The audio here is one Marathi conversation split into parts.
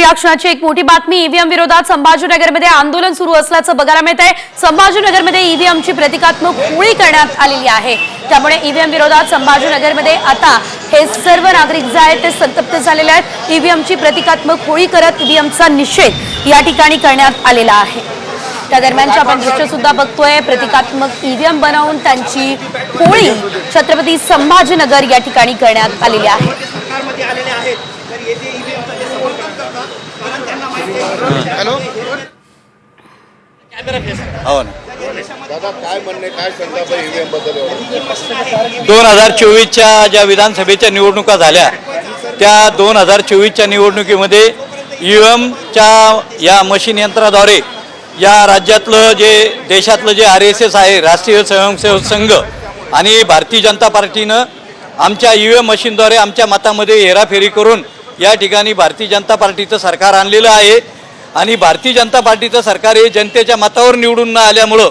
या क्षणाची एक मोठी बातमी। ईव्हीएम विरोधात संभाजीनगरमध्ये आंदोलन सुरू असल्याचं बघायला मिळत आहे। संभाजीनगरमध्ये ईव्हीएमची प्रतिकात्मक होळी करण्यात आलेली आहे। त्यामुळे ईव्हीएम विरोधात संभाजीनगरमध्ये आता हे सर्व नागरिक जे आहेत ते संतप्त झालेले आहेत। ईव्हीएमची प्रतिकात्मक होळी करत ईव्हीएमचा निषेध या ठिकाणी करण्यात आलेला आहे। त्या दरम्यानची आपण दृश्य सुद्धा बघतोय। प्रतिकात्मक ईव्हीएम बनवून त्यांची होळी छत्रपती संभाजीनगर या ठिकाणी करण्यात आलेली आहे। हॅलो हो ना दादा काय म्हणणे काय संदर्भ ईव्हीएम बद्दल 2024च्या ज्या विधानसभेच्या निवडणुका झाल्या त्या 2024च्या निवडणुकीमध्ये ईव्हीएमच्या या मशीन यंत्राद्वारे या राज्यातलं जे देशातलं जे RSS आहे राष्ट्रीय स्वयंसेवक संघ आणि भारतीय जनता पार्टीनं आमच्या ईव्हीएम मशीनद्वारे आमच्या मतामध्ये हेराफेरी करून या ठिकाणी भारतीय जनता पार्टीचं सरकार आणलेलं आहे। आणि भारतीय जनता पार्टीचं सरकार हे जनतेच्या मतावर निवडून न आल्यामुळं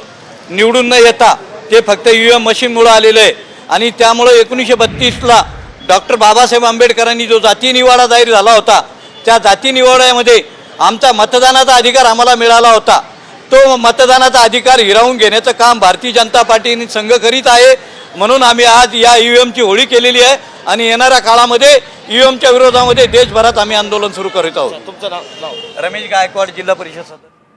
निवडून न येता ते फक्त ईव्हीएम मशीनमुळं आलेलं आहे। आणि त्यामुळं 1932ला डॉक्टर बाबासाहेब आंबेडकरांनी जो जाती निवाडा जाहीर झाला होता त्या जाती निवाड्यामध्ये आमचा मतदानाचा अधिकार आम्हाला मिळाला होता। तो मतदानाचा अधिकार हिरावून घेण्याचं काम भारतीय जनता पार्टीने संघ करीत आहे। म्हणून आम्ही आज या ईव्हीएमची होळी केलेली आहे आणि येणाऱ्या काळामध्ये ईव्हीएमच्या विरोधामध्ये देशभरात आम्ही आंदोलन सुरू करीत आहोत। तुमचं नाव? रमेश गायकवाड, जिल्हा परिषद सदस्य।